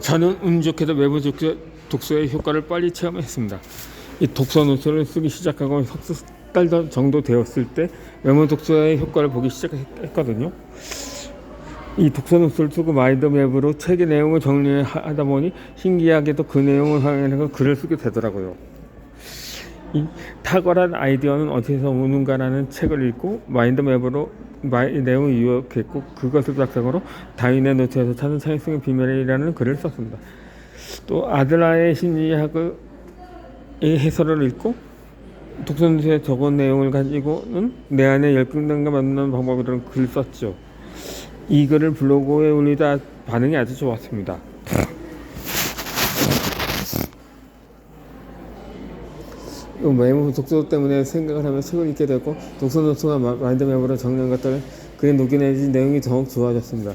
저는 운 좋게도 외부 독서의 효과를 빨리 체험했습니다. 이 독서 노트를 쓰기 시작하고 석 달 정도 되었을 때 외부 독서의 효과를 보기 시작했거든요. 이 독서 노트를 쓰고 마인드맵으로 책의 내용을 정리하다 보니 신기하게도 그 내용을 활용해서 글을 쓰게 되더라고요. 이 탁월한 아이디어는 어디서 오는가라는 책을 읽고 마인드맵으로 내용을 요약했고 그것을 바탕으로 다윈의 노트에서 찾은 창의성의 비밀이라는 글을 썼습니다. 또 아들라의 심리학의 해설을 읽고 독서노트에 적은 내용을 가지고는 내 안의 열등감과 만나는 방법이라는 글을 썼죠. 이 글을 블로그에 올리다 반응이 아주 좋았습니다. 외모 독서 때문에 생각을 하며 책을 읽게 되었고 독서노트와 마인드맵으로 정리한 것들을 글에 녹여내지 내용이 더욱 좋아졌습니다.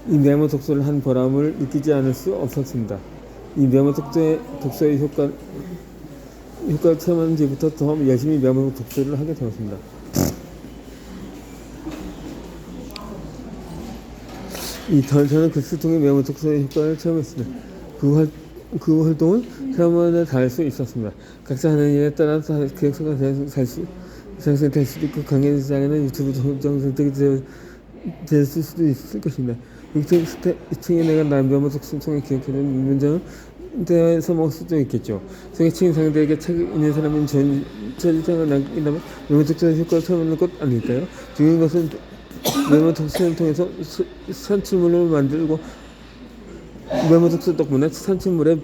이 메모 독서를 한 보람을 느끼지 않을 수 없었습니다. 이 메모 독서의 효과를 체험한 뒤부터 더 열심히 메모 독서를 하게 되었습니다. 저는 글쓰기 통해 메모 독서의 효과를 체험했습니다. 그 활동은 체험에 닿을 수 있었습니다. 각자 하는 일에 따라서 기획서가 될 수도 있고 강의 시장에는 유튜브 정상들이 될 수도 있을 것입니다. 2층에 내가 메모 독서를 통해 기억해둔 문장을 대화에서 먹을 수도 있겠죠. 소개팅 상대에게 책 읽는 사람은 전체장을 남긴다면 메모 독서의 효과를 체험하는 것 아닐까요? 중요한 것은 메모 독서를 통해서 산출물을 만들고 메모 독서 덕분에 산출물의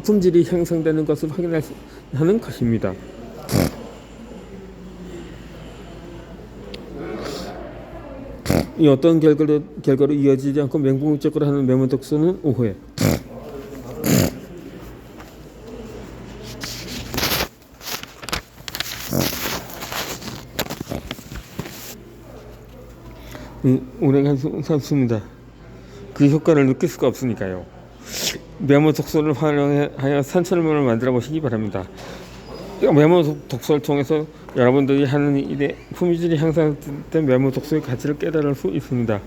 품질이 향상되는 것을 확인하는 것입니다. 이 어떤 결과로 이어지지 않고 맹목적으로 하는 메모 독서는 오해. 오래간 산수입니다. 그 효과를 느낄 수가 없으니까요. 메모 독서를 활용하여 산출물을 만들어 보시기 바랍니다. 메모 독서를 통해서 여러분들이 하는 일에 품질이 향상된 메모 독서의 가치를 깨달을 수 있습니다.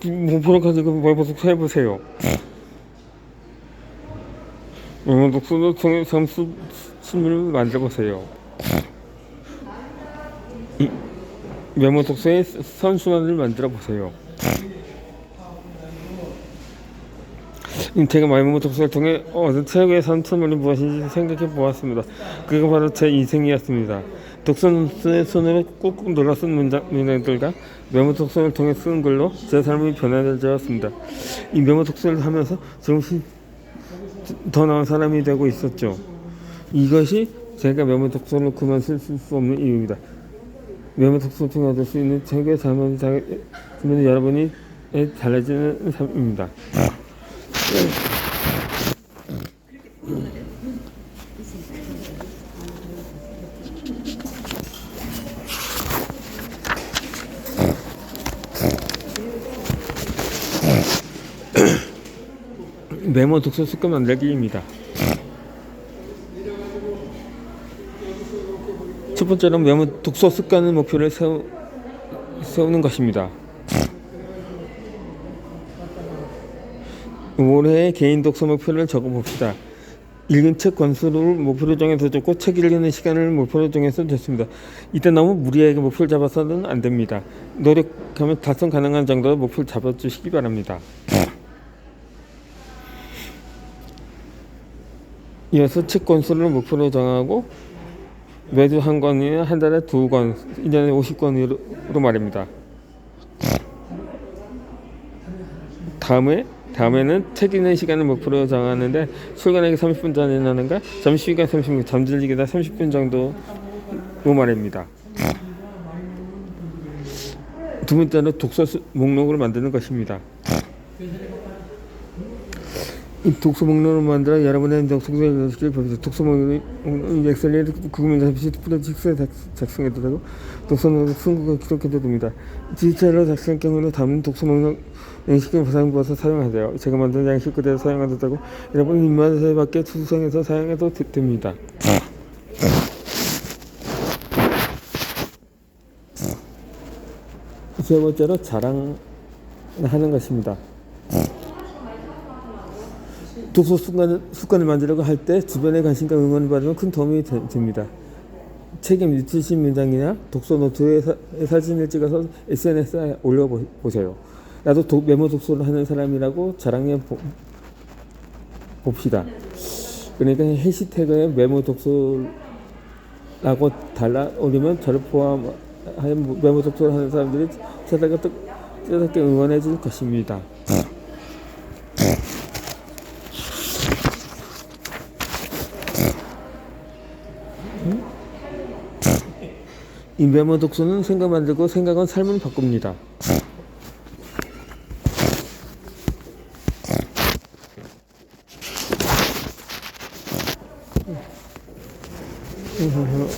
목표를 가지고 메모 독서 해보세요. 메모 독서를 통해 산출물을 만들어 보세요. 메모 독서의 선순환을 만들어 보세요. 제가 메모 독서를 통해 얻은 최고의 산출물이 무엇인지 생각해 보았습니다. 그가 바로 제 인생이었습니다. 독서노트의 손으로 꾹꾹 눌러 쓴 문장들과 메모 독서를 통해 쓴 글로 제 삶이 변화되었습니다. 이 메모 독서를 하면서 조금씩 더 나은 사람이 되고 있었죠. 이것이 제가 메모 독서를 그만 쓸 수 없는 이유입니다. 메모 독서를 통해 얻을 수 있는 최고의 삶을 여러분이 달라지는 삶입니다. 메모 독서 습관 만들기입니다. 첫 번째로 메모 독서 습관의 목표를 세우는 것입니다. 올해의 개인 독서 목표를 적어봅시다. 읽은 책 권수를 목표로 정해서 좋고 책 읽는 시간을 목표로 정해서 좋습니다. 이때 너무 무리하게 목표를 잡아서는 안 됩니다. 노력하면 달성 가능한 정도로 목표를 잡아주시기 바랍니다. 이어서 책 권수를 목표로 정하고 매주 한 권이나 한 달에 2권, 1년에 50권으로 말입니다. 다음에는 책 읽는 시간을 목표로 정하는데 출근하기 30분 전이라든가 점심시간 30분, 잠들기다 30분 정도로 말입니다. 두 번째로 독서 목록을 만드는 것입니다. 이 독서 목록을 만들어 여러분의 독서를 보면서 독서 목록을 엑셀에 구글면서 스프레드식스에 작성해도 되고 독서 목록 승부가 기록해도 됩니다. 디지털로 작성할 경우는 다음 독서 목록 양식을 보상받아서 사용하세요. 제가 만든 양식 그대로 사용해도 되고 여러분 입맛에 맞게 수정해서 사용해도 됩니다. 세 번째로 자랑하는 것입니다. 독서 습관을 만들려고 할 때 주변의 관심과 응원을 받으면 큰 도움이 됩니다. 책임 리트시 문장이나 독서 노트에 사진을 찍어서 SNS에 올려보세요. 나도 메모 독서를 하는 사람이라고 자랑해 봅시다. 그러니까 해시태그에 메모 독서라고 달라 올리면 저를 포함하여 메모 독서를 하는 사람들이 뜨겁게 응원해 줄 것입니다. 이 메모 독서는 생각 만들고 생각은 삶을 바꿉니다.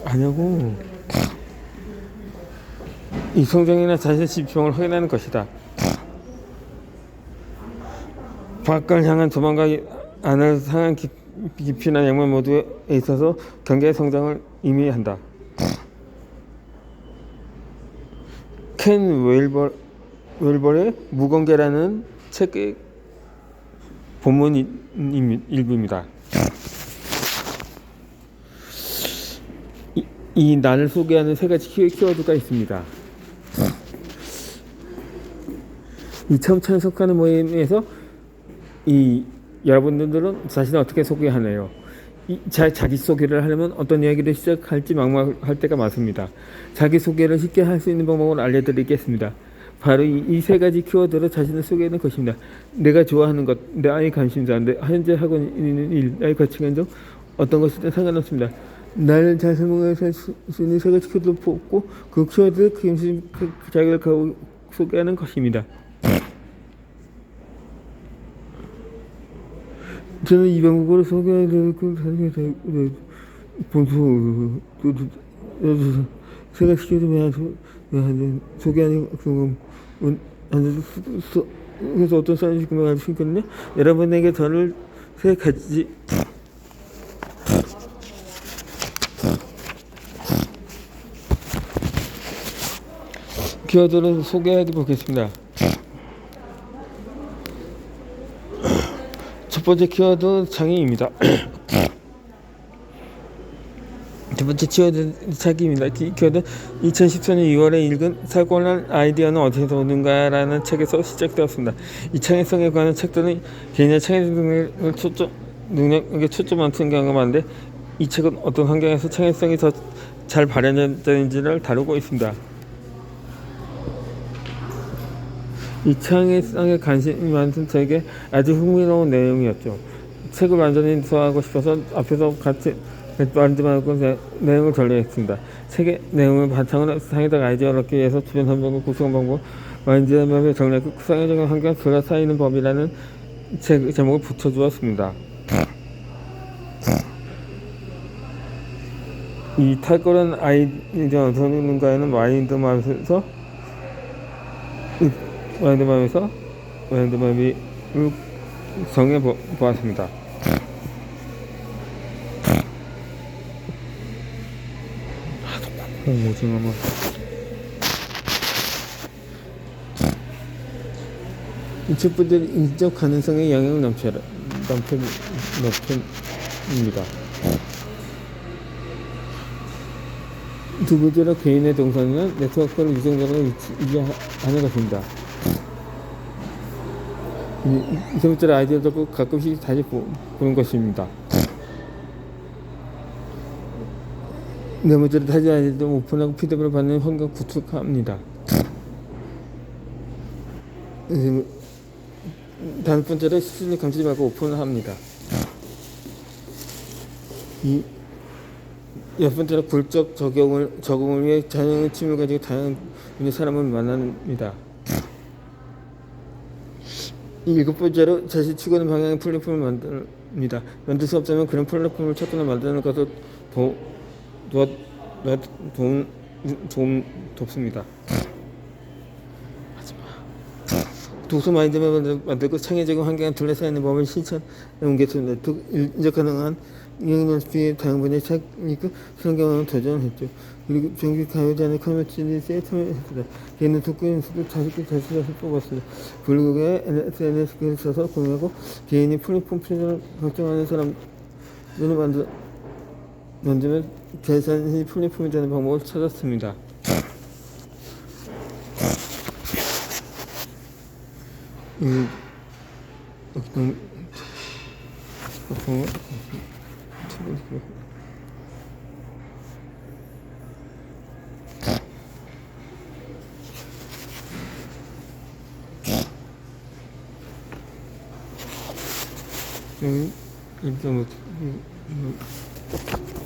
아냐고. 이 성장이나 자신의 지평을 확인하는 것이다. 밖을 향한 도망가 안을 향한 깊이나 양면 모두에 있어서 경계의 성장을 의미한다. 켄 웰벌의 무공개라는 책의 본문 일부입니다. 이 나를 소개하는 세 가지 키워드가 있습니다. 이 처음 참석하는 모임에서 여러분들은 자신을 어떻게 소개하나요? 자기소개를 하려면 어떤 이야기를 시작할지 막막할 때가 많습니다. 자기소개를 쉽게 할 수 있는 방법을 알려드리겠습니다. 바로 이 세 가지 키워드로 자신을 소개하는 것입니다. 내가 좋아하는 것, 나의 관심사, 현재 하고 있는 일, 나의 가치관 등 어떤 것이든 상관없습니다. 나를 잘 설명할 수 있는 세 가지 키워드를 뽑고 그 키워드를 자기를 소개하는 것입니다. 저는 이 방법으로 소개하는 본소 세 가지 키워드를 소개하는 그래서 어떤 사람이 궁금할 수 있거든요. 여러분에게 저를 세 가지 키워드를 소개해 보겠습니다. 첫 번째 키워드 창의입니다. 두 번째 키워드 창의입니다. 키워드 2014년 2월에 읽은 살고난 아이디어는 어디서 오는가라는 책에서 시작되었습니다. 이 창의성에 관한 책들은 개인의 창의력에 초점한 경우가 많은데 이 책은 어떤 환경에서 창의성이 더 잘 발현되는지를 다루고 있습니다. 이 창의성에 관심이 많은 저에게 아주 흥미로운 내용이었죠. 책을 완전히 소화하고 싶어서 앞에서 같이 말하지 말고 내용을 전리했습니다. 책의 내용을 바탕으로 창의적 아이디어를 얻기 위해서 주변 환경과 구성 방법, 마인드맵을 정리하고 창의적인 환경에 둘러싸이는 법이라는 책 제목을 붙여주었습니다. 이 탁월한 아이디어 얻는가에는 마인드맵에서 마인드맵을 정해 보았습니다. 오징어 맛. 이 책분들이 인적 가능성에 영향을 넘칩니다. 두 번째로 개인의 동선은 네트워크를 유동적으로 유지하는 것입니다. 세 번째로 아이디어를 꼭 가끔씩 다시 보는 것입니다. 네 번째로 타지 아이디어를 오픈하고 피드백을 받는 환경 구축합니다. 다섯 번째로 수준을 감추지 말고 오픈합니다. 여섯 번째로 굴적 적응을 위해 자연의 취미를 가지고 다양한 사람을 만납니다. 일곱 번째로 자신이 추구하는 방향의 플랫폼을 만듭니다. 만들 수 없다면 그런 플랫폼을 찾거나 만드는 것도 돕습니다. 독서 마인드맵을 만들고 창의적인 환경에 둘러싸이는 법을 실천해 옮겼습니다. 인적 가능한 이영렬 비해 다양분의 착리고 성경을 도전했죠. 그리고 정규 가요제는 커뮤니티 세이터를 했습니다. 걔는 독거인 수도 50개 자신을 뽑았습니다. 블로그에 SNS 글을 써서 공유하고 개인이 플랫폼 프리즘을 걱정하는 사람들을 만들면 계산이 플랫폼이 되는 방법을 찾았습니다. 일단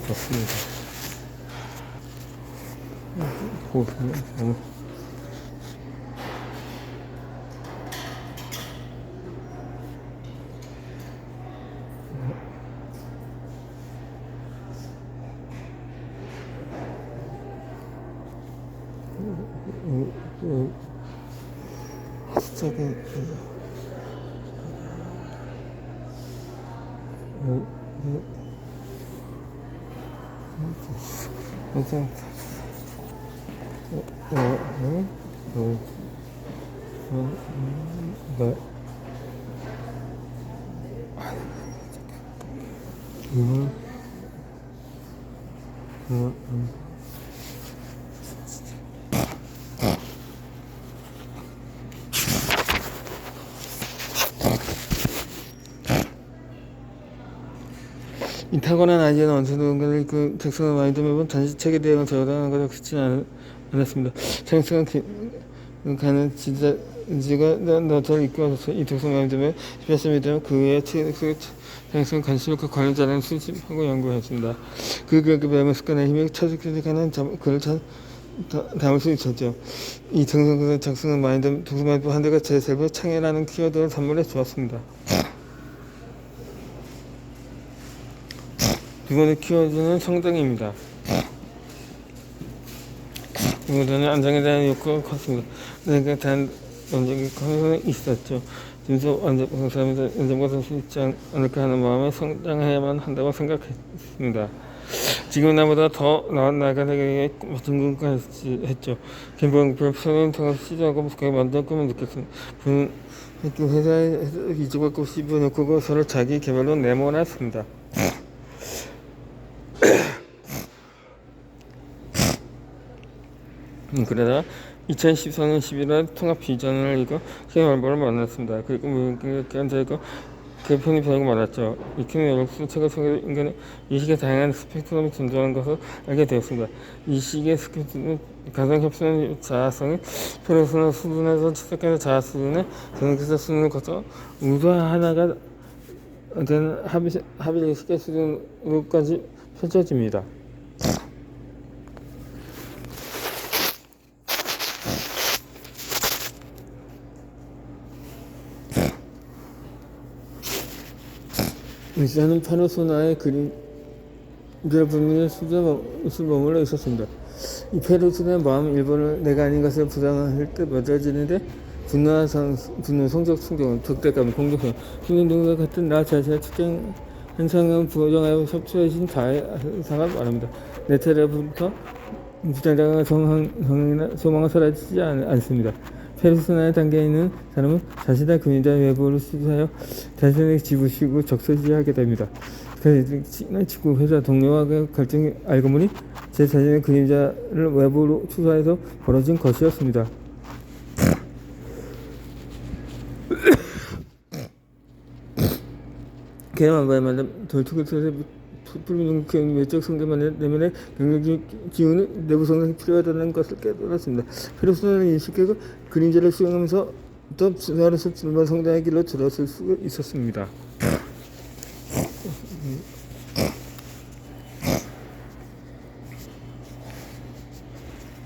좋습니다. 고맙습니다. 시작은 이 타고난 아이디어는 언제든가 그 작성한 마인드 맵은 단지 책에 대한 저장하는 것에 그치지 않았습니다. 작성한 가는 지가 너를 이끌어서 이 작성 마인드 맵 스페셜미디어 그 외에 책 작성 관심과 관련자를 수집하고 연구했습니다. 그 맵의 습관의 힘에 찾아가는 글을 담을 수 있었죠. 이 작성한 마인드 독서 마인드 한 대가 제 selb의 창의라는 키워드를 선물해 주었습니다. 두 번째 키워드는 성장입니다. 이번에는 안정에 대한 욕구가 컸습니다. 내가 단 언제가 항상 있었죠. dim서 언제부터 언제부터 수 있지 않을까 하는 마음에 성장해야만 한다고 생각했습니다. 지금 나보다 더 나은 나가게 멋진 꿈까지 했죠. 김봉 프로페서는 통해서 시도하고 그렇게 만든 꿈을 느꼈습니다. 회사에 이직하고 싶은 욕구가 서로 자기 개발로 내몰았습니다. 그러다 2014년 11월 통합 비전을 읽고 케이멀버를 만났습니다. 그리고 무역에 앉아있고 그 편이 변하고 말았죠. 익히는 연락수 책을 통해 인간의 이 시기에 다양한 스펙트럼이 존재하는 것을 알게 되었습니다. 이 시기의 스펙트럼은 가장 협소한 자아성이 페르소나 수준에서 시작해서 자아 수준에 전역에서 수준을 거쳐 우주와 하나가 되는 합의식의 수준으로까지 펼쳐집니다. 일단은 페르소나의 그림들 분명히 수준에 머물러 있었습니다. 이 페르소나의 마음 일본을 내가 아닌 것을 부정할 때 맺어지는데 분노, 성적 충격은 적대감, 공격성, 수능 등과 같은 나 자신의 특정 현상을 부정하여 협조해진 자아상을 말합니다. 내 차례부터 부정당한 성향이나 소망은 사라지지 않습니다. 페르소나의 단계에 있는 사람은 자신의 그림자 외부를 수사하여 자신에게 지부시고 적소지하게 됩니다. 친구, 회사, 동료와의 갈등이 알고 보니 제 자신의 그림자를 외부로 추사해서 벌어진 것이었습니다. 걔만 말하면 돌투기에서 불능한 외적 성장만의 내면의 경력적 기운은 내부 성장이 필요하다는 것을 깨달았습니다. 페르소나를 인식하고 그림자를 수용하면서 더 수많은 성장의 길로 들어설 수 있었습니다.